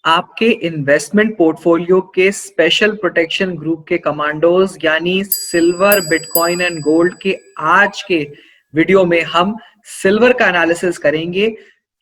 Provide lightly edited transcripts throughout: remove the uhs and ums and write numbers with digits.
आपके investment portfolio के special protection group के कमांडोज यानी सिल्वर, बिटकॉइन एंड गोल्ड के आज के वीडियो में हम सिल्वर का एनालिसिस करेंगे।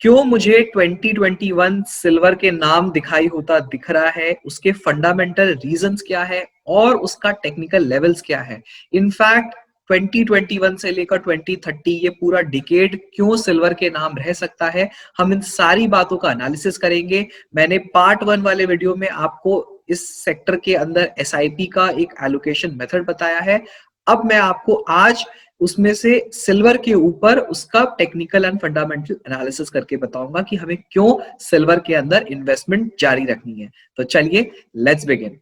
क्यों मुझे 2021 सिल्वर के नाम दिखाई होता दिख रहा है, उसके फंडामेंटल रीजंस क्या है और उसका टेक्निकल लेवल्स क्या है। इनफैक्ट 2021 से लेकर 2030 ये पूरा डिकेड क्यों सिल्वर के नाम रह सकता है, हम इन सारी बातों का एनालिसिस करेंगे। मैंने पार्ट 1 वाले वीडियो में आपको इस सेक्टर के अंदर एसआईपी का एक एलोकेशन मेथड बताया है। अब मैं आपको आज उसमें से सिल्वर के ऊपर उसका टेक्निकल एंड फंडामेंटल एनालिसिस करके बताऊंगा कि हमें क्यों सिल्वर के अंदर इन्वेस्टमेंट जारी रखनी है। तो चलिए let's begin.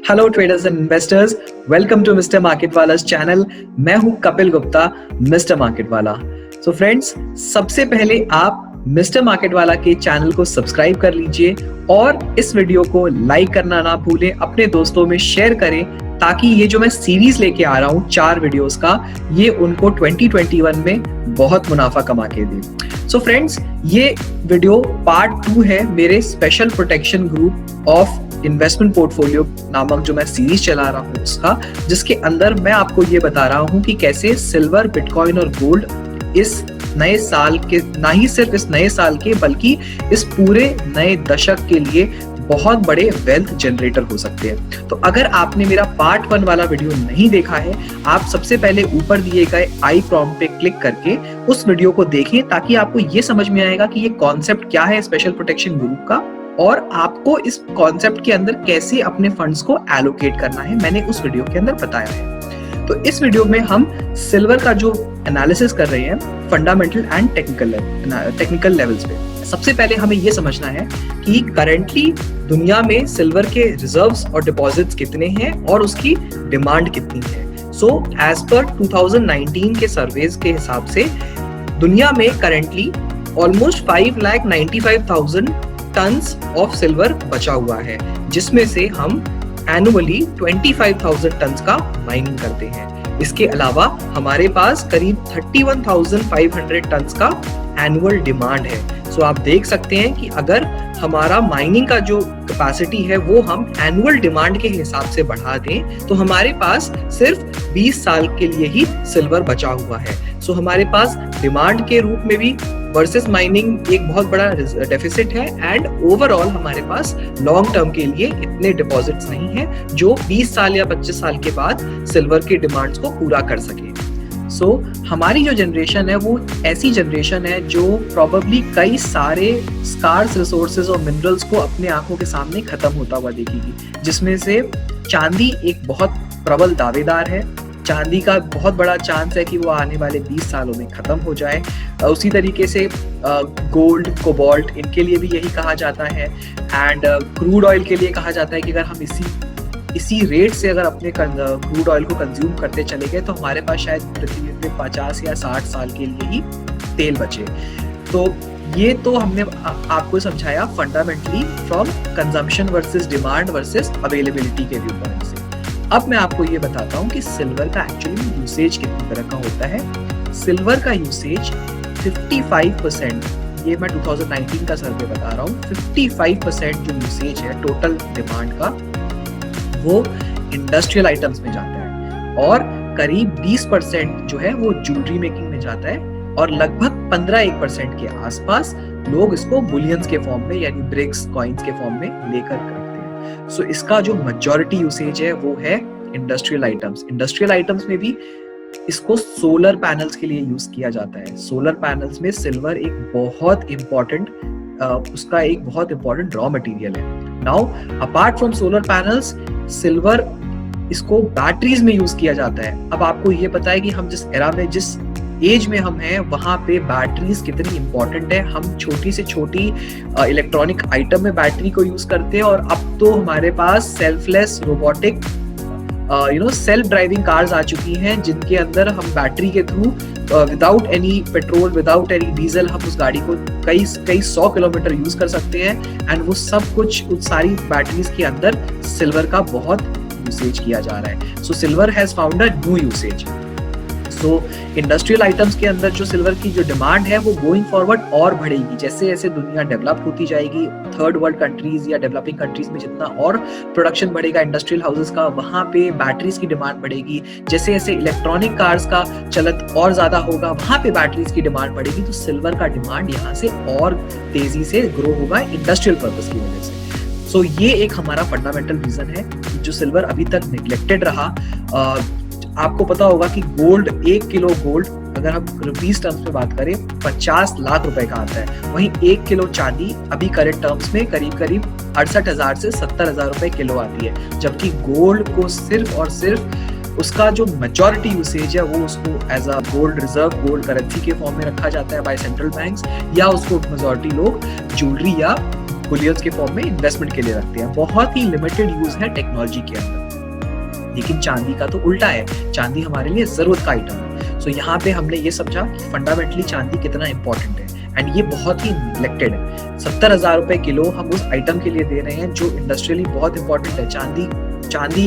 Hello traders and investors, welcome to Mister Market वाला चैनल। मैं हूं कपिल गुप्ता, मिस्टर मार्केट वाला। सो फ्रेंड्स, सबसे पहले आप मिस्टर मार्केट वाला के चैनल को सब्सक्राइब कर लीजिए और इस वीडियो को लाइक करना ना भूलें, अपने दोस्तों में शेयर करें ताकि ये जो मैं सीरीज लेके आ रहा हूं 4 वीडियोस का, ये उनको 2021 में बहुत मुनाफा कमा के दे। सो फ्रेंड्स, ये वीडियो पार्ट 2 है मेरे special protection group of investment portfolio नामक जो मैं सीरीज चला रहा हूँ उसका, जिसके अंदर मैं आपको ये बता रहा हूँ कि कैसे सिल्वर, बिटकॉइन और गोल्ड इस नए साल के, ना ही सिर्फ इस नए साल के बल्कि इस पूरे नए दशक के लिए बहुत बड़े वेल्थ जनरेटर हो सकते हैं। तो अगर आपने मेरा पार्ट 1 वाला वीडियो नहीं देखा है, आप सबसे पहले ऊपर दिए गए आई प्रॉम्प्ट पे क्लिक करके उस वीडियो को देखें ताकि आपको ये समझ में आएगा कि ये कॉन्सेप्ट क्या है स्पेशल प्रोटेक्शन ग्रुप का और आपको इस कॉन्सेप्ट के अंदर कैसे अपने फंड्स को एलोकेट करना है, मैंने उस वीडियो के अंदर बताया है। तो इस वीडियो में हम सिल्वर का जो एनालिसिस कर रहे हैं फंडामेंटल एंड टेक्निकल लेवल्स पे। सबसे पहले हमें ये समझना है कि करंटली दुनिया में सिल्वर के रिजर्व्स और डिपॉजिट्स कितने हैं और उसकी डिमांड कितनी है। सो एज पर 2019 के सर्वेज के हिसाब से दुनिया में currently almost 5,95,000 tons of silver बचा हुआ है, जिसमें से हम एनुअली 25,000 टन्स का माइनिंग करते हैं। इसके अलावा हमारे पास करीब 31,500 टन्स का एनुअल डिमांड है। सो आप देख सकते हैं कि अगर हमारा माइनिंग का जो कैपेसिटी है वो हम एनुअल डिमांड के हिसाब से बढ़ा दें तो हमारे पास सिर्फ 20 साल के लिए ही सिल्वर बचा हुआ है। सो हमारे पास डिमांड के रूप में भी वर्सेस माइनिंग एक बहुत बड़ा डेफिसिट है एंड ओवरऑल हमारे पास लॉन्ग टर्म के लिए इतने डिपॉजिट्स नहीं है जो 20 साल या 25 साल के बाद सिल्वर की डिमांड्स को पूरा कर सके। सो हमारी जो जनरेशन है वो ऐसी जनरेशन है जो प्रोबेबली कई सारे स्कार्स रिसोर्सेज और मिनरल्स को अपने आंखों के सामने खत्म होता हुआ देखेगी, जिसमें से चांदी एक बहुत प्रबल दावेदार है। चांदी का बहुत बड़ा चांस है कि वो आने वाले 20 सालों में खत्म हो जाए। उसी तरीके से गोल्ड, कोबाल्ट, इनके लिए भी यही कहा जाता है एंड क्रूड ऑयल के लिए कहा जाता है कि अगर हम इसी रेट से अगर अपने क्रूड ऑयल को कंज्यूम करते चले गए तो हमारे पास शायद पृथ्वी पे 50 या 60 साल के लिए ही तेल बचे। तो ये तो हमने आपको समझाया fundamentally from consumption versus demand versus availability के व्यू पॉइंट से। अब मैं आपको ये बताता हूँ कि सिल्वर का एक्चुअली यूसेज कितनी तरह का होता है। सिल्वर का यूसेज 55%, ये मैं 2019 का सर्वे बता रहा हूँ, 55% जो यूसेज है टोटल डिमांड का वो इंडस्ट्रियल आइटम्स में जाता है और करीब 20% जो है वो ज्वेलरी मेकिंग में जाता है और लगभग 15% के आसपास लोग इसको बुलियंस के फॉर्म में यानी ब्रिक्स, कॉइन्स के फॉर्म में लेकर रखते हैं। सो इसका जो मेजॉरिटी यूसेज है वो है इंडस्ट्रियल आइटम्स। इंडस्ट्रियल आइटम्स में भी इसको सोलर पैनल्स के लिए यूज किया जाता है। सोलर पैनल्स में सिल्वर एक बहुत इंपॉर्टेंट उसका एक बहुत इंपॉर्टेंट रॉ मटेरियल है। Now apart from solar panels, silver इसको बैटरीज में यूज किया जाता है। अब आपको ये पता है कि हम जिस एरा में, जिस एज में हम हैं, वहां पे बैटरीज कितनी इंपॉर्टेंट है। हम छोटी से छोटी इलेक्ट्रॉनिक आइटम में बैटरी को यूज करते हैं और अब तो हमारे पास selfless robotic self driving cars आ चुकी हैं जिनके अंदर हम बैटरी के through without any petrol, without any diesel हम उस गाड़ी को कई 100 किलोमीटर यूज कर सकते हैं एंड वो सब कुछ उस सारी बैटरीज के अंदर सिल्वर का बहुत यूसेज किया जा रहा है। So silver has found a new usage. So industrial items के अंदर जो सिल्वर की जो डिमांड है वो गोइंग फॉरवर्ड और बढ़ेगी। जैसे जैसे दुनिया डेवलप होती जाएगी, थर्ड वर्ल्ड कंट्रीज या डेवलपिंग कंट्रीज में जितना और प्रोडक्शन बढ़ेगा इंडस्ट्रियल हाउसेस का, वहां पे बैटरीज की डिमांड बढ़ेगी। जैसे जैसे इलेक्ट्रॉनिक कार्स का चलन और ज्यादा होगा, वहां पे बैटरीज की डिमांड बढ़ेगी, तो सिल्वर का डिमांड यहाँ से और तेजी से ग्रो होगा इंडस्ट्रियल पर्पस की वजह से। सो ये एक हमारा फंडामेंटल रीजन है जो सिल्वर अभी तक निग्लेक्टेड रहा। आपको पता होगा कि गोल्ड, 1 किलो गोल्ड अगर हम रुपीस टर्म्स में बात करें 50 लाख रुपए का आता है, वहीं 1 किलो चांदी अभी करंट टर्म्स में करीब करीब 68,000 से 70,000 रुपए किलो आती है। जबकि गोल्ड को सिर्फ और सिर्फ उसका जो मेजॉरिटी यूसेज है वो उसको as a gold reserve, gold currency के फॉर्म में रखा जाता है बाय सेंट्रल बैंक्स, या उसको मेजॉरिटी लोग ज्वेलरी या बुलियंस के फॉर्म में इन्वेस्टमेंट के लिए रखते हैं। बहुत ही लिमिटेड यूज है टेक्नोलॉजी के अंदर। लेकिन चांदी का तो उल्टा है, चांदी हमारे लिए जरूरत का आइटम है। सो यहाँ पे हमने ये समझा कि फंडामेंटली चांदी कितना इंपॉर्टेंट है, एंड ये बहुत ही नेग्लेक्टेड है। 70,000 रुपए किलो हम उस आइटम के लिए दे रहे हैं जो इंडस्ट्रियली बहुत इंपॉर्टेंट है। चांदी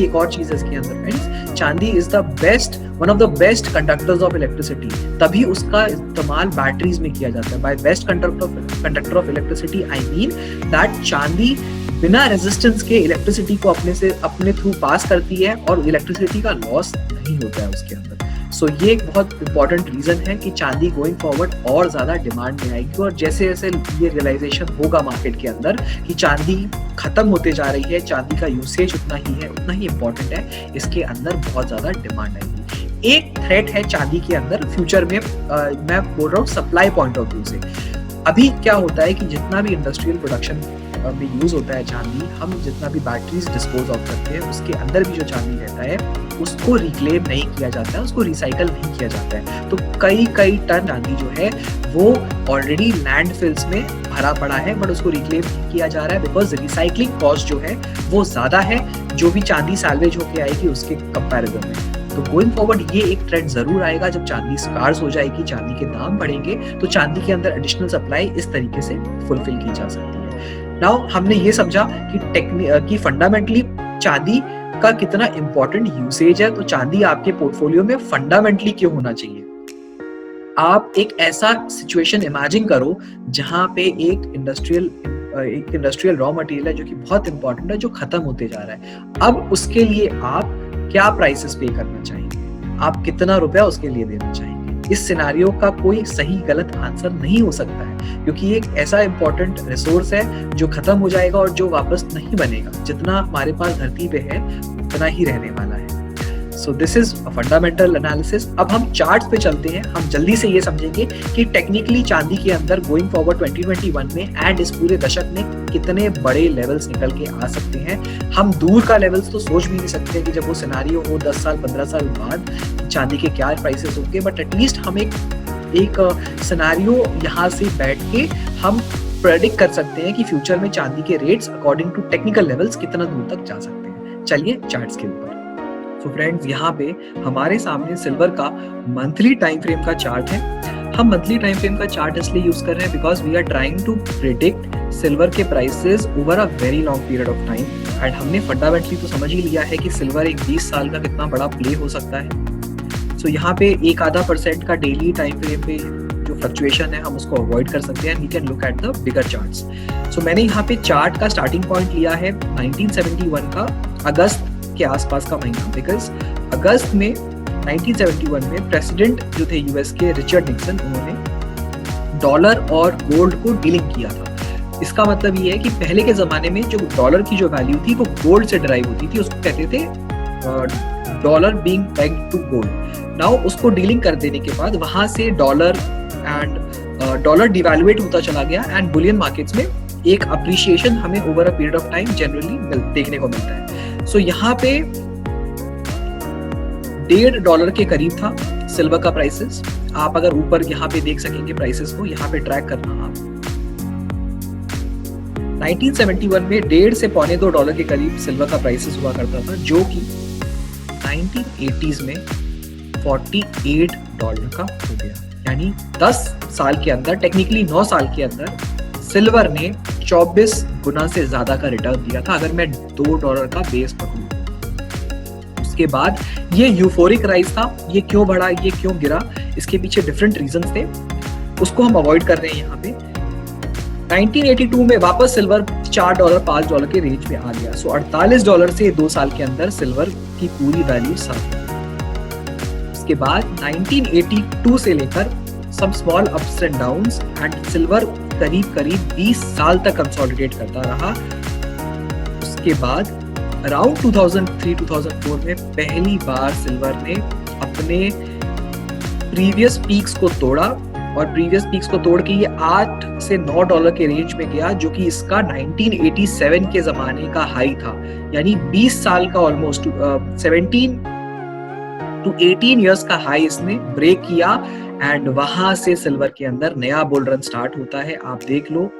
एक और चीज है इसके अंदर friends, chandi is the best, one of the best conductors of electricity, तभी उसका इस्तेमाल बैटरीज में किया जाता है। By best conductor of electricity I mean that chandi बिना रेजिस्टेंस के इलेक्ट्रिसिटी को अपने थ्रू पास करती है और इलेक्ट्रिसिटी का लॉस नहीं होता है उसके अंदर। सो ये एक बहुत इंपॉर्टेंट रीजन है कि चांदी गोइंग फॉरवर्ड और ज्यादा डिमांड में आएगी, और जैसे जैसे ये रियलाइजेशन होगा मार्केट के अंदर कि चांदी खत्म होते जा रही है, चांदी का यूसेज उतना ही है, उतना ही इंपॉर्टेंट है, इसके अंदर बहुत ज्यादा डिमांड आएगी। एक थ्रेट है चांदी के अंदर फ्यूचर में, मैं बोल रहा हूँ सप्लाई पॉइंट ऑफ व्यू से। अभी क्या होता है कि जितना भी इंडस्ट्रियल प्रोडक्शन में यूज होता है चांदी, हम जितना भी बैटरीज डिस्पोज ऑफ करते हैं उसके अंदर भी जो चांदी रहता है उसको रिक्लेम नहीं किया जाता है, उसको रिसाइकल नहीं किया जाता है। तो कई टन चांदी जो है वो ऑलरेडी लैंडफिल्स में भरा पड़ा है, बट उसको रिक्लेम नहीं किया जा रहा है बिकॉज रिसाइकलिंग कॉस्ट जो है वो ज्यादा है जो भी चांदी सैल्वेज होके आएगी उसके कंपैरिजन में। तो गोइंग फॉरवर्ड ये एक ट्रेंड जरूर आएगा, जब चांदी स्कार्स हो जाएगी, चांदी के दाम बढ़ेंगे, तो चांदी के अंदर एडिशनल सप्लाई इस तरीके से फुलफिल की जा सकती है। नाउ हमने ये समझा कि फंडामेंटली चांदी का कितना इंपॉर्टेंट यूसेज है, तो चांदी आपके पोर्टफोलियो में फंडामेंटली क्यों होना चाहिए। आप एक ऐसा सिचुएशन इमेजिन करो जहां पे एक इंडस्ट्रियल रॉ मटेरियल है जो कि बहुत इंपॉर्टेंट है, जो खत्म होते जा रहा है। अब उसके लिए आप क्या प्राइसेस पे करना चाहेंगे, आप कितना रुपया उसके लिए देना चाहेंगे। इस सिनारियो का कोई सही गलत आंसर नहीं हो सकता है, क्योंकि एक ऐसा इंपॉर्टेंट रिसोर्स है जो खत्म हो जाएगा और जो वापस नहीं बनेगा। जितना हमारे पास धरती पे है उतना ही रहने वाला है। So this is a fundamental analysis. अब हम चार्ट्स पे चलते हैं, हम जल्दी से ये समझेंगे कि टेक्निकली चांदी के अंदर गोइंग फॉरवर्ड 2021 में एंड इस पूरे दशक में कितने बड़े लेवल्स निकल के आ सकते हैं। हम दूर का लेवल्स तो सोच भी नहीं सकते कि जब वो सिनारियो हो 10 साल 15 साल बाद चांदी के क्या प्राइसेस होंगे, बट एटलीस्ट हम एक सिनारियो यहाँ से बैठ के हम प्रेडिक्ट कर सकते हैं कि फ्यूचर में चांदी के rates according to technical levels कितना दूर तक जा सकते हैं। चलिए चार्ट्स के ऊपर। सो फ्रेंड्स, यहाँ पे हमारे सामने सिल्वर का मंथली टाइम फ्रेम का चार्ट है। हम मंथली टाइम फ्रेम का चार्ट इसलिए यूज कर रहे हैं because we are trying to predict silver के prices over a very long period of time, and हमने फंडामेंटली तो समझ ही लिया है कि सिल्वर एक 20 साल का कितना बड़ा प्ले हो सकता है। सो यहाँ पे 1-1.5% का डेली टाइम फ्रेम पे जो फ्लक्चुएशन है हम उसको अवॉइड कर सकते हैं। We can look at the bigger charts. So मैंने यहाँ पे चार्ट का स्टार्टिंग पॉइंट लिया है 1971 का अगस्त के आसपास का महीना, बिकॉज अगस्त में 1971 में प्रेसिडेंट जो थे यूएस के रिचर्ड निक्सन, उन्होंने डॉलर और गोल्ड को डीलिंग किया था। इसका मतलब ये है कि पहले के जमाने में जो डॉलर की जो वैल्यू थी वो गोल्ड से डिराइव होती थी, उसको कहते थे dollar being pegged to gold. Now उसको डीलिंग कर देने के बाद वहां से डॉलर डिवैल्यूएट होता चला गया एंड बुलियन मार्केट्स में एक अप्रिशिएशन हमें over a period of time generally देखने को मिलता है। सो यहाँ पे $1.5 के करीब था सिल्वर का प्राइसेस। आप अगर ऊपर यहाँ पे देख सकेंगे प्राइसेस को, यहाँ पे ट्रैक करना आप। 1971 में $1.5 से $2.25 के करीब सिल्वर का प्राइसेस हुआ करता था, जो कि 1980s में $48 का हो गया। यानी 10 साल के अंदर, टेक्निकली 9 साल के अंदर सिल्वर ने 24 गुना से ज्यादा का रिटर्न दिया था, अगर मैं $2 का बेस पकड़ूं। इसके बाद ये यूफोरिक राइज था, ये क्यों बढ़ा, ये क्यों गिरा, इसके पीछे डिफरेंट रीजंस थे, उसको हम अवॉइड कर रहे हैं यहाँ पे। 1982 में वापस सिल्वर $4 $5 के रेंज में आ गया। सो $48 से 2 साल के अंदर सिल्वर की पूरी वैल्यू साफ हो गई। उसके बाद 1982 से लेकर some small ups and downs and silver करीब 20 साल तक कंसोलिडेट करता रहा। उसके बाद अराउंड 2003-2004 में पहली बार सिल्वर ने अपने प्रीवियस पीक्स को तोड़ा, और प्रीवियस पीक्स को तोड़ के ये $8 से $9 के रेंज में गया, जो कि इसका 1987 के जमाने का हाई था। यानी 20 साल का ऑलमोस्ट 17 to 18 इयर्स का हाई इसने ब्रेक किया, एंड वहां से सिल्वर के अंदर नया बुल रन स्टार्ट होता है। आप देख लो,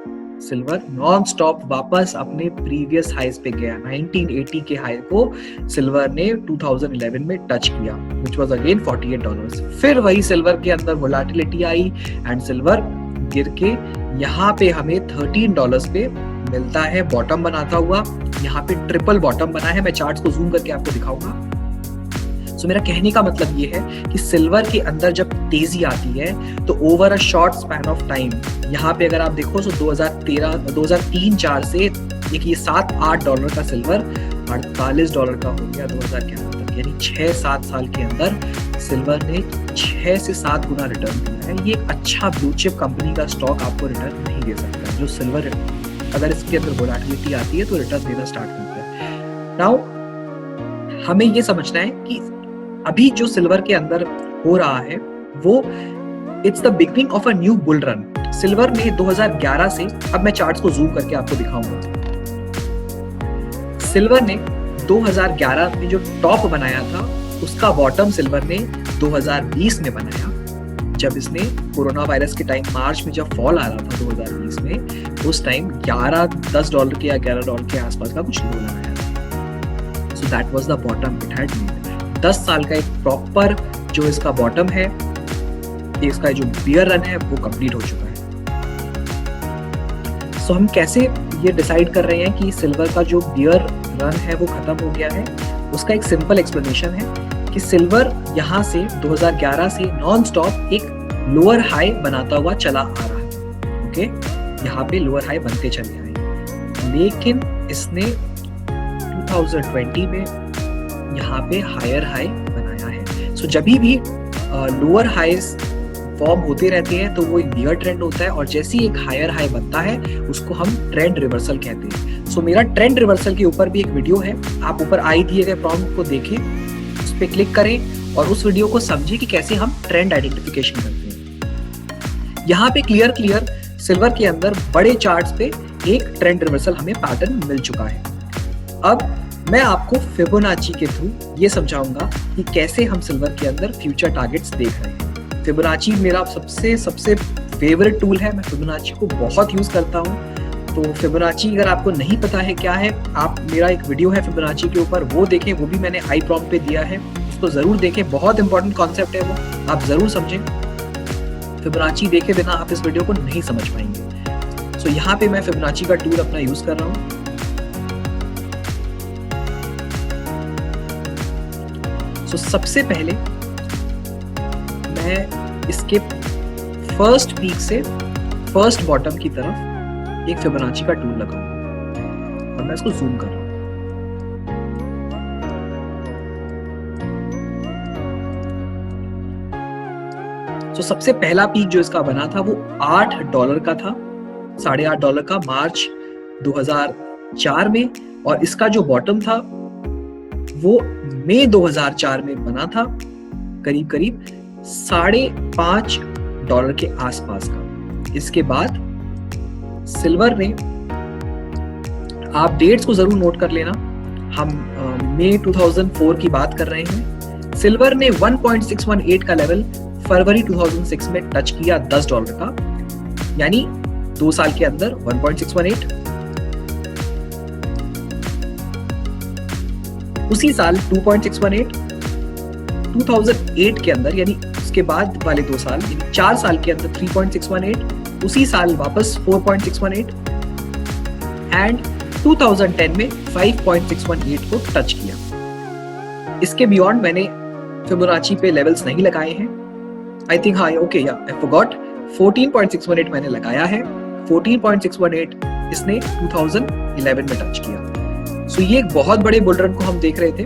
सिल्वर नॉन स्टॉप वापस अपने प्रीवियस हाईज पे गया। 1980 के हाई को सिल्वर ने 2011 में टच किया, which was again $48। फिर वही सिल्वर के अंदर वोलेटिलिटी आई एंड सिल्वर गिर के यहाँ पे हमें $13 पे मिलता है, बॉटम बनाता हुआ। यहाँ पे ट्रिपल बॉटम बना है, मैं चार्ट्स को जूम करके आपको दिखाऊंगा। सो मेरा कहने का मतलब ये है कि सिल्वर के अंदर जब तेजी आती है तो over a short span of time, यहाँ पे अगर आप देखो तो 2003-4 से एक ये $7-8 का सिल्वर $48 का हो गया 2011 तक। यानी 6-7 साल के अंदर सिल्वर ने 6 से 7 गुना रिटर्न दिया है। ये एक अच्छा ब्लू चिप कंपनी का स्टॉक आपको रिटर्न नहीं दे सकता। जो सिल्वर अगर इसके अंदर वोलेटिलिटी आती है तो रिटर्न देना स्टार्ट करता है। नाउ हमें ये समझना है कि अभी जो सिल्वर के अंदर हो रहा है वो it's the beginning of a new bull run. Silver ने 2011 से, अब मैं चार्ट्स को जूम करके आपको दिखाऊंगा, सिल्वर ने 2011 में जो टॉप बनाया था उसका बॉटम सिल्वर ने 2020 में बनाया। जब इसने कोरोना वायरस के टाइम मार्च में जब फॉल आ रहा था 2020 में, उस टाइम $10 के या $11 के आसपास का कुछ लो बनाया था। So that was the bottom it had made. 10 साल का एक प्रॉपर जो इसका बॉटम है, इसका जो बियर रन है वो कंप्लीट हो चुका है। सो हम कैसे ये डिसाइड कर रहे हैं कि सिल्वर का जो बियर रन है वो खत्म हो गया है? उसका एक सिंपल एक्सप्लेनेशन है कि सिल्वर यहाँ से 2011 से नॉन स्टॉप एक लोअर हाई बनाता हुआ चला आ रहा है। ओके, यहाँ पे लोअर हाई बनते चले आए, लेकिन इसने 2020 में यहाँ पे हायर हाई बनाया है। सो जब भी लोअर हाईज फॉर्म होते रहते हैं तो वो एक बियर ट्रेंड होता है, और जैसे ही एक हायर हाई बनता है उसको हम ट्रेंड रिवर्सल कहते हैं। सो मेरा ट्रेंड रिवर्सल के ऊपर भी एक वीडियो है, आप ऊपर आई दिए गए प्रॉम्प्ट को देखें, उस पर क्लिक करें और उस वीडियो को समझें कि कैसे हम ट्रेंड आइडेंटिफिकेशन करते हैं। यहाँ पे क्लियर सिल्वर के अंदर बड़े चार्ट्स पे एक ट्रेंड रिवर्सल हमें पैटर्न मिल चुका है। अब मैं आपको फिबोनाची के थ्रू ये समझाऊंगा कि कैसे हम सिल्वर के अंदर फ्यूचर टारगेट्स देख रहे हैं। फिबोनाची मेरा सबसे फेवरेट टूल है, मैं फिबोनाची को बहुत यूज करता हूँ। तो फिबोनाची अगर आपको नहीं पता है क्या है, आप मेरा एक वीडियो है फिबोनाची के ऊपर, वो देखें, वो भी मैंने आई प्रॉम्प्ट पे दिया है, उसको जरूर देखें, बहुत इंपॉर्टेंट कॉन्सेप्ट है वो, आप जरूर समझें। फिबोनाची देखे बिना आप इस वीडियो को नहीं समझ पाएंगे। सो यहाँ पे मैं फिबोनाची का टूल अपना यूज कर रहा हूँ। तो सबसे पहले मैं इसके फर्स्ट पीक से फर्स्ट बॉटम की तरफ एक फिबोनाची का टूल लगाऊंगा और मैं इसको जूम कर रहा हूं। तो सबसे पहला पीक जो इसका बना था वो $8 का था, $8.5 का मार्च 2004 में, और इसका जो बॉटम था वो मई 2004 में बना था, करीब $5.5 के आसपास का। इसके बाद सिल्वर ने, आप डेट्स को जरूर नोट कर लेना, हम मई 2004 की बात कर रहे हैं। सिल्वर ने 1.618 का लेवल फरवरी 2006 में टच किया $10 का, यानी 2 साल के अंदर 1.618। उसी साल 2.618, 2008 के अंदर, यानी उसके बाद वाले 2 साल, 4 साल के अंदर 3.618, उसी साल वापस 4.618 एंड 2010 में 5.618 को टच किया। इसके बियॉन्ड मैंने फिबोनाची पे लेवल्स नहीं लगाए हैं। आई थिंक हाँ ओके या आई फॉरगॉट 14.618 मैंने लगाया है। 14.618 इसने 2011 में टच किया। सो ये एक बहुत बड़े बुल रन को हम देख रहे थे।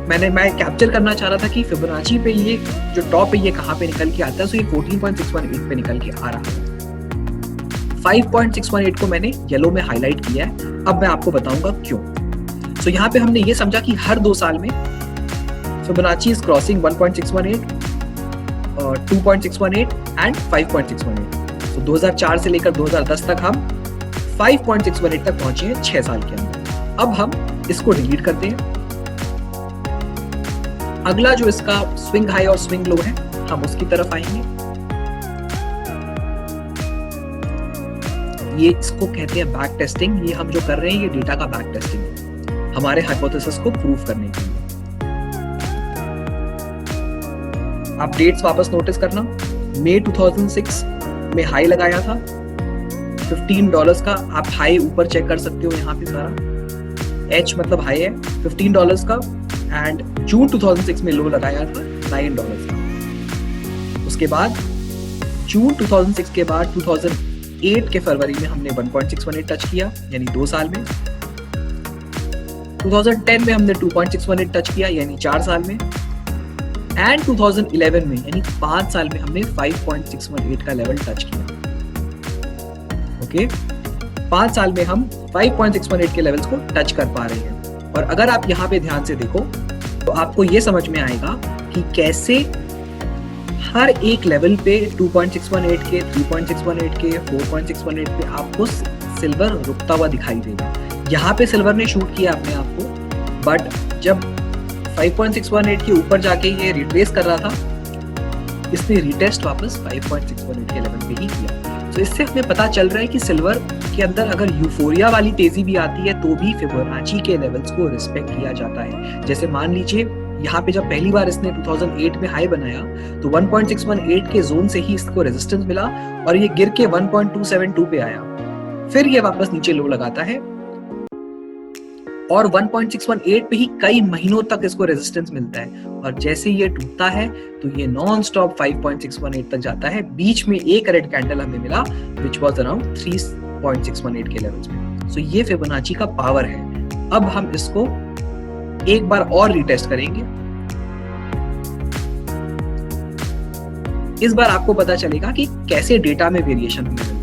मैं कैप्चर करना चाह रहा था कि फिबोनाची पे ये जो टॉप है ये कहाँ पे निकल के आता है। सो ये 14.618 पे निकल के आ रहा है। 5.618 को मैंने येलो में हाईलाइट किया है। अब मैं आपको बताऊंगा क्यों। सो यहाँ पे हमने ये समझा कि हर 2 साल में फिबोनाची इज क्रॉसिंग 1.618, 2.618 एंड 5.618। सो 2004 से लेकर 2010 तक हम 5.618 तक पहुंचे हैं 6 साल के अंदर। अब हम इसको डिलीट करते हैं। अगला जो इसका स्विंग हाई और स्विंग लो है हम उसकी तरफ आएंगे। ये इसको कहते हैं बैक टेस्टिंग। ये हम जो कर रहे हैं ये डेटा का बैक टेस्टिंग है हमारे हाइपोथेसिस को प्रूव करने के लिए। आप डेट्स वापस नोटिस करना। मई 2006 में हाई लगाया था $15 का। आप हाई ऊपर चेक कर सकते हो यहाँ पे सारा एच मतलब हाई है $15 का। एंड जून 2006 में लो लगाया था $9 का। उसके बाद जून 2006 के बाद 2008 के फरवरी में हमने 1.618 टच किया यानी 2 साल में। 2010 में हमने 2.618 टच किया यानी 4 साल में। एंड 2011 में यानी 5 साल में हमने 5.618 का लेवल टच किया। ओके 5 साल में हम 5.618 के लेवल्स को टच कर पा रहे हैं। और अगर आप यहाँ पे ध्यान से देखो तो आपको ये समझ में आएगा कि कैसे हर एक लेवल पे 2.618 के, 3.618 के, 4.618 पे आपको सिल्वर रुकता हुआ दिखाई देगा। यहाँ पे सिल्वर ने शूट किया अपने आप को, बट जब 5.618 के ऊपर जाके ये रिट्रेस कर रहा था इसने रिटेस्ट वापस 5.618 के लेवल पे ही किया। तो इससे हमें पता चल रहा है कि सिल्वर के अंदर अगर यूफोरिया वाली तेजी भी आती है तो भी फिबोनाची के लेवल्स को रिस्पेक्ट किया जाता है। जैसे मान लीजिए यहाँ पे जब पहली बार इसने 2008 में हाई बनाया तो 1.618 के जोन से ही इसको रेजिस्टेंस मिला और ये गिर के 1.272 पे आया। फिर ये वापस नीचे लो लगाता है और 1.618 पे ही कई महीनों तक इसको रेजिस्टेंस मिलता है और जैसे ये टूटता है तो ये नॉन स्टॉप 5.618 तक जाता है। बीच में एक रेड कैंडल हमें मिला विच वाज अराउंड 3.618 के लेवल्स में। सो ये फिबोनाची का पावर है। अब हम इसको एक बार और रिटेस्ट करेंगे। इस बार आपको पता चलेगा कि कैसे डेटा में वेरिएशन हमें मिलता है।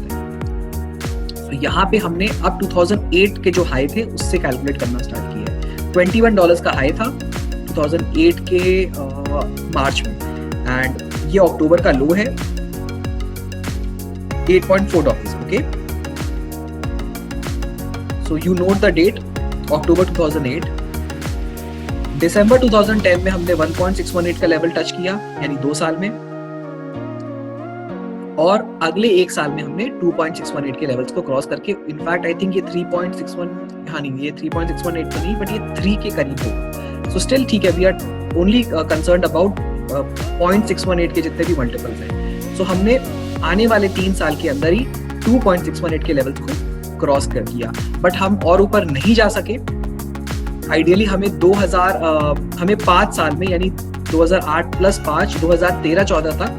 तो यहाँ पे हमने अब 2008 के जो हाई थे उससे कैलकुलेट करना स्टार्ट किया है। $21 का हाई था 2008 के मार्च में एंड ये अक्टूबर का लो है $8.4। Okay so you note the date October 2008। दिसंबर 2010 में हमने 1.618 का लेवल टच किया यानी 2 साल में और अगले 1 साल में हमने 2.618 के लेवल्स को क्रॉस करके इनफैक्ट आई थिंक ये 3.61 हाँ नहीं ये 3.618 तो नहीं बट ये 3 के करीब होगा। सो स्टिल ठीक है, we are only concerned about 0.618 के जितने भी मल्टीपल्स हैं। सो हमने आने वाले 3 साल के अंदर ही 2.618 के लेवल्स को क्रॉस कर किया बट हम और ऊपर नहीं जा सके। आइडियली हमें 5 साल में यानी 2008 प्लस 5 2013-14 तक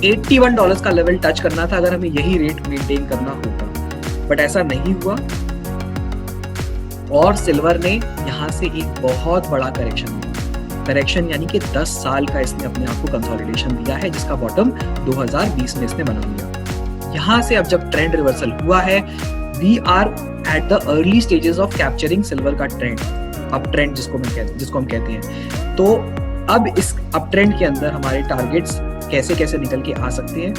$81 का लेवल टच करना था अगर हमें यही रेट मेंटेन करना होता, बट ऐसा नहीं हुआ और सिल्वर ने यहाँ से एक बहुत बड़ा करेक्शन यानी कि 10 साल का इसने अपने आप को कंसोलिडेशन दिया है जिसका बॉटम 2020 में इसने बना लिया। यहाँ से अब जब ट्रेंड रिवर्सल हुआ है we are at the early stages of capturing silver का ट्रेंड, अप ट्रेंड जिसको हम कहते हैं। तो अब इस अप ट्रेंड के अंदर हमारे टारगेट्स कैसे कैसे निकल के आ सकते हैं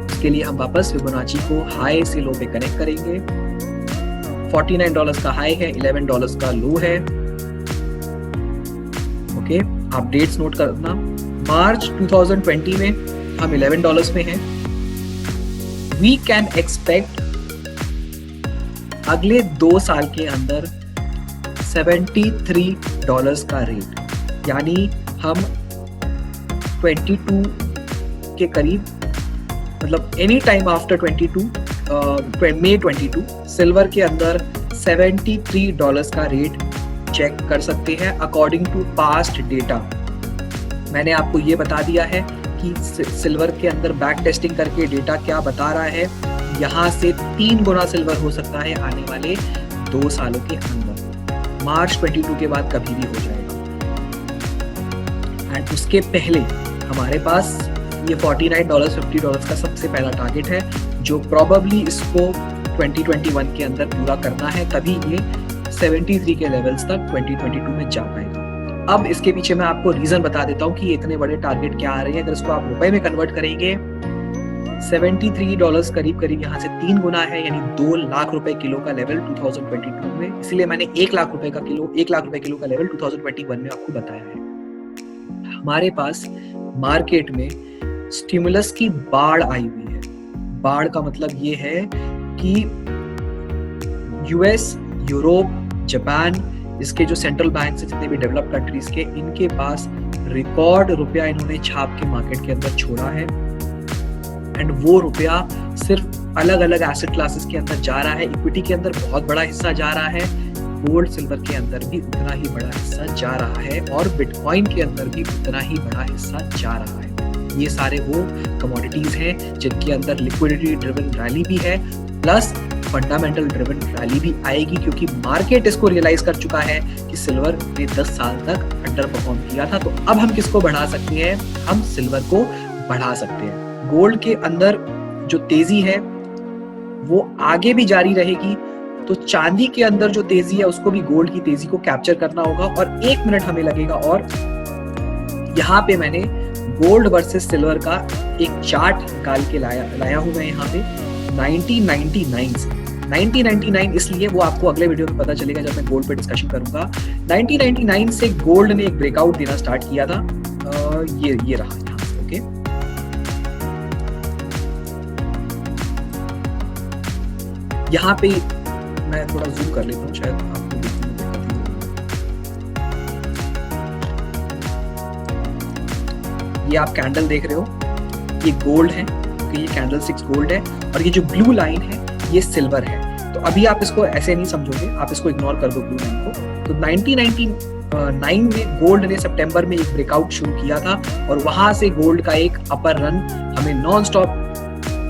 इसके लिए हम वापस फिबोनाची को हाई से लो पे कनेक्ट करेंगे। $49 का हाई है, $11 का लो है। ओके आप डेट्स नोट करना। मार्च 2020 में हम $11 में हैं। वी कैन एक्सपेक्ट अगले 2 साल के अंदर $73 का रेट यानी हम 22 के करीब मतलब एनी टाइम आफ्टर 22 मई 22 सिल्वर के अंदर $73 का रेट चेक कर सकते हैं अकॉर्डिंग टू पास्ट डेटा। मैंने आपको ये बता दिया है कि सिल्वर के अंदर बैक टेस्टिंग करके डेटा क्या बता रहा है, यहाँ से 3 गुना सिल्वर हो सकता है आने वाले 2 सालों के अंदर, मार्च 22 के बाद कभी भी हो जाएगा। एंड उसके पहले हमारे पास ये $49 $50 का सबसे पहला टारगेट है, जो प्रोबेबली इसको 2021 के अंदर पूरा करना है, तभी ये 73 के लेवल्स तक 2022 में जा पाएगा। अब इसके पीछे मैं आपको रीजन बता देता हूँ कि ये इतने बड़े टारगेट क्या आ रहे हैं। अगर इसको आप रुपए में कन्वर्ट करेंगे, $73 करीब करीब यहाँ से 3 गुना है, यानी 2 लाख रुपए किलो का लेवल 2022 में। इसलिए मैंने 1 लाख रुपए किलो का लेवल 2021 में आपको बताया है। हमारे पास मार्केट में स्टिमुलस की बाढ़ आई हुई है। बाढ़ का मतलब ये है कि यूएस, यूरोप, जापान, इसके जो सेंट्रल बैंक से जितने भी डेवलप्ड कंट्रीज के, इनके पास रिकॉर्ड रुपया इन्होंने छाप के मार्केट के अंदर छोड़ा है। एंड वो रुपया सिर्फ अलग अलग एसेट क्लासेस के अंदर जा रहा है। इक्विटी के अंदर बहुत बड़ा हिस्सा जा रहा है, गोल्ड सिल्वर के अंदर भी उतना ही बड़ा हिस्सा जा रहा है, और बिटकॉइन के अंदर भी उतना ही बड़ा हिस्सा जा रहा है। ये सारे वो कमोडिटीज हैं जिनके अंदर लिक्विडिटी ड्रिवन रैली भी है, प्लस फंडामेंटल ड्रिवन रैली भी आएगी, क्योंकि मार्केट इसको रियलाइज कर चुका है कि सिल्वर ने 10 साल तक अंडर परफॉर्म किया था। तो अब हम किसको बढ़ा सकते हैं? हम सिल्वर को बढ़ा सकते हैं। गोल्ड के अंदर जो तेजी है वो आगे भी जारी रहेगी, तो चांदी के अंदर जो तेजी है उसको भी गोल्ड की तेजी को कैप्चर करना होगा, और 1 मिनट हमें लगेगा। और यहाँ पे मैंने गोल्ड वर्सेस सिल्वर का एक चार्ट निकाल के लाया हूं मैं यहाँ पे 1999 से। 1999 इसलिए, वो आपको अगले वीडियो में पता चलेगा जब मैं गोल्ड पे डिस्कशन करूंगा। 1999 से गोल्ड ने एक ब्रेकआउट देना स्टार्ट किया था। ये रहा यहाँ पे, ओके। यहाँ पे मैं थोड़ा जूम कर लेता हूँ, शायद आपको देखने में दिक्कत ही। ये आप कैंडल देख रहे हो, ये गोल्ड है, ये कैंडल 6 गोल्ड है, और ये जो ब्लू लाइन है ये सिल्वर है। तो अभी आप इसको ऐसे नहीं समझोगे, आप इसको इग्नोर कर दो ब्लू लाइन को। तो 1999 में गोल्ड ने सितंबर में एक ब्रेकआउट शुरू किया था, और वहां से गोल्ड का एक अपर रन हमें नॉन स्टॉप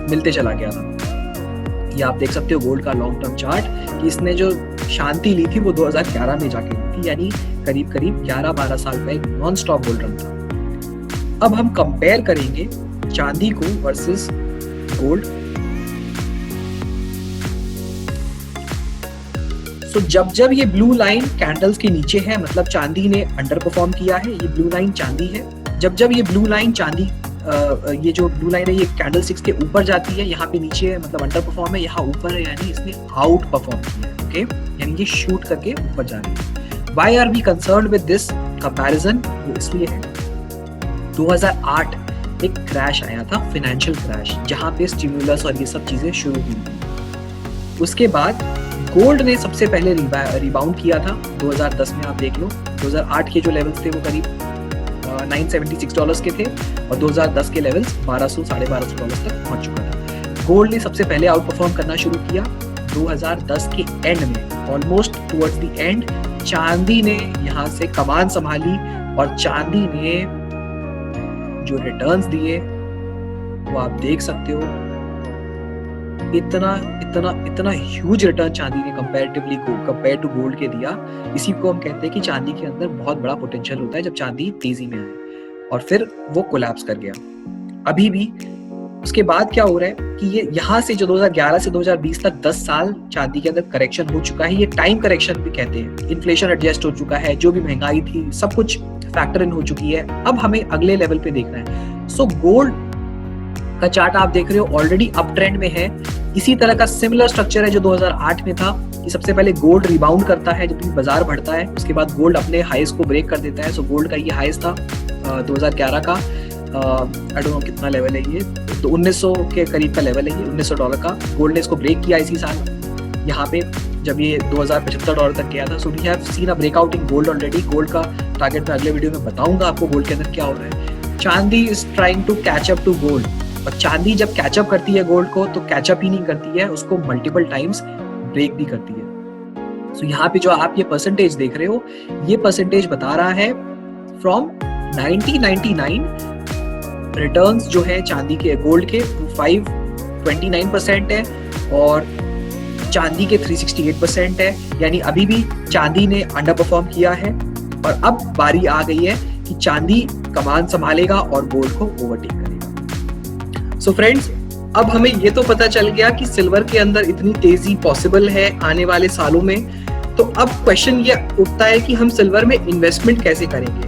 मिलते चला गया था। ये आप देख सकते हो गोल्ड का लॉन्ग टर्म चार्ट, कि इसने जो शांति ली थी वो 2011 में जाके ली थी, यानी करीब करीब 11-12 साल का एक नॉन स्टॉप गोल्ड रन था। अब हम कंपेयर करेंगे चांदी को वर्सेस गोल्ड। सो जब ये ब्लू लाइन कैंडल्स के नीचे है, मतलब चांदी ने अंडर परफॉर्म किया है। ये ब्लू लाइन चांदी है। जब ये ब्लू लाइन चांदी, ये जो ब्लू लाइन है ये कैंडल 6 के ऊपर जाती है, यहाँ पे नीचे है मतलब अंडर परफॉर्म है, यहाँ ऊपर है यानी इसने आउट परफॉर्म किया है, ओके, यानी ये शूट करके ऊपर जा रही है। Why are we concerned with this comparison? वो इसलिए है 2008 एक क्रैश आया था, फाइनेंशियल क्रैश, जहां पे स्टिमुलस और ये सब चीजें शुरू हुई थी। उसके बाद गोल्ड ने सबसे पहले रिबाउंड किया था 2010 में। आप देख लो 2008 के जो लेवल्स थे वो करीब $976 के थे, और 2010 के लेवल्स $1200-1250 तक पहुंच चुका था। गोल्ड ने सबसे पहले आउट परफॉर्म करना शुरू किया 2010 के एंड में, ऑलमोस्ट टुवर्ड्स द एंड। चांदी ने यहाँ से कमान संभाली, और चांदी ने जो रिटर्न्स दिए वो आप देख सकते हो। इतना ह्यूज रिटर्न चांदी ने कंपेयर टू गोल्ड के दिया। इसी को हम कहते हैं कि चांदी के अंदर बहुत बड़ा पोटेंशियल होता है जब चांदी तेजी में आए, और फिर वो कोलैप्स कर गया। अभी भी उसके बाद क्या हो रहा है कि ये यहाँ से जो 2011 से 2020 तक 10 साल चांदी के अंदर करेक्शन हो चुका है। ये टाइम करेक्शन भी कहते हैं। इन्फ्लेशन एडजस्ट हो चुका है, जो भी महंगाई थी सब कुछ फैक्टर इन हो चुकी है। अब हमें अगले लेवल पे देखना है। सो गोल्ड का चार्ट आप देख रहे हो ऑलरेडी अप ट्रेंड में है। इसी तरह का सिमिलर स्ट्रक्चर है जो 2008 में था, कि सबसे पहले गोल्ड रिबाउंड करता है जब भी बाजार बढ़ता है, उसके बाद गोल्ड अपने हाईस को ब्रेक कर देता है। सो गोल्ड का ये हाईस था 2011 का, आई डोंट नो कितना लेवल है ये, तो 1900 के करीब का लेवल है ये, $1900 का। गोल्ड ने इसको ब्रेक किया इसी साल यहाँ पे, जब ये $2075 तक गया था। So we have seen a breakout in gold already. Gold का टारगेट मैं अगले वीडियो में बताऊंगा आपको गोल्ड के अंदर क्या हो रहा है। Chandi is trying to catch up to gold, और चांदी जब कैचअप करती है गोल्ड को तो कैचअप ही नहीं करती है, उसको मल्टीपल टाइम्स ब्रेक भी करती है। सो यहाँ पे जो आप ये परसेंटेज देख रहे हो, ये परसेंटेज बता रहा है फ्रॉम 1999 रिटर्न्स जो है चांदी के, गोल्ड के 529% है और चांदी के 368% है। यानी अभी भी चांदी ने अंडर परफॉर्म किया है और अब बारी आ गई है कि चांदी कमान संभालेगा और गोल्ड को ओवरटेक करेगा। सो फ्रेंड्स, अब हमें ये तो पता चल गया कि सिल्वर के अंदर इतनी तेजी पॉसिबल है आने वाले सालों में। तो अब क्वेश्चन ये उठता है कि हम सिल्वर में इन्वेस्टमेंट कैसे करेंगे।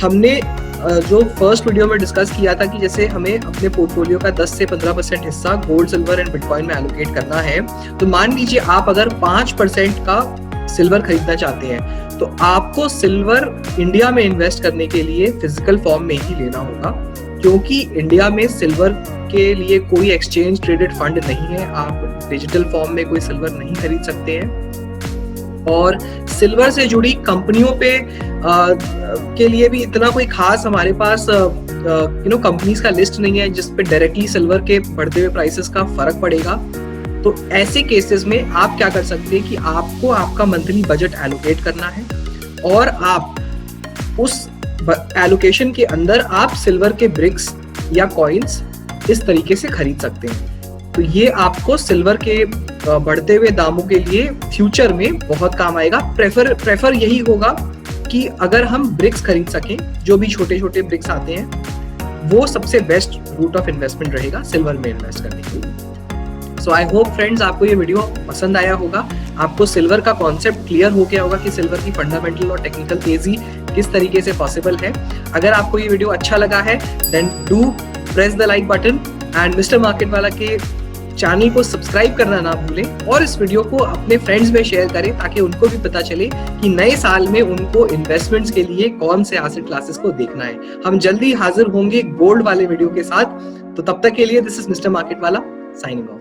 हमने जो फर्स्ट वीडियो में डिस्कस किया था कि जैसे हमें अपने पोर्टफोलियो का 10 से 15% हिस्सा गोल्ड, सिल्वर एंड बिटकॉइन में एलोकेट करना है। तो मान लीजिए आप अगर 5% का सिल्वर खरीदना चाहते हैं तो आपको सिल्वर इंडिया में इन्वेस्ट करने के लिए फिजिकल फॉर्म में ही लेना होगा, क्योंकि इंडिया में सिल्वर के लिए कोई एक्सचेंज ट्रेडेड फंड नहीं है। आप डिजिटल फॉर्म में कोई सिल्वर नहीं खरीद सकते हैं। और सिल्वर से जुड़ी कंपनियों पे के लिए भी इतना कोई खास हमारे पास कंपनीज का लिस्ट नहीं है जिस पे डायरेक्टली सिल्वर के बढ़ते हुए प्राइसेस का फर्क पड़ेगा। तो ऐसे केसेस में आप क्या कर सकते हैं कि आपको आपका मंथली बजट एलोकेट करना है और आप उस एलोकेशन के अंदर आप सिल्वर के ब्रिक्स या कॉइन्स इस तरीके से खरीद सकते हैं। तो ये आपको सिल्वर के बढ़ते हुए दामों के लिए फ्यूचर में बहुत काम आएगा। प्रेफर यही होगा कि अगर हम ब्रिक्स खरीद सकें, जो भी छोटे छोटे ब्रिक्स आते हैं, वो सबसे बेस्ट रूट ऑफ इन्वेस्टमेंट रहेगा सिल्वर में इन्वेस्ट करने के लिए। सो आई होप फ्रेंड्स आपको ये वीडियो पसंद आया होगा, आपको सिल्वर का कॉन्सेप्ट क्लियर हो गया होगा कि सिल्वर की फंडामेंटल और टेक्निकल तेजी किस तरीके से पॉसिबल है। अगर आपको ये वीडियो अच्छा लगा है then do press the like button and Mister Market वाला के चैनल को सब्सक्राइब करना ना भूलें और इस वीडियो को अपने फ्रेंड्स में शेयर करें ताकि उनको भी पता चले कि नए साल में उनको इन्वेस्टमेंट्स के लिए कौन से एसेट क्लासेस को देखना है। हम जल्दी हाजिर होंगे गोल्ड वाले वीडियो के साथ। तो तब तक के लिए दिस इज मिस्टर मार्केट वाला साइनिंग ऑफ।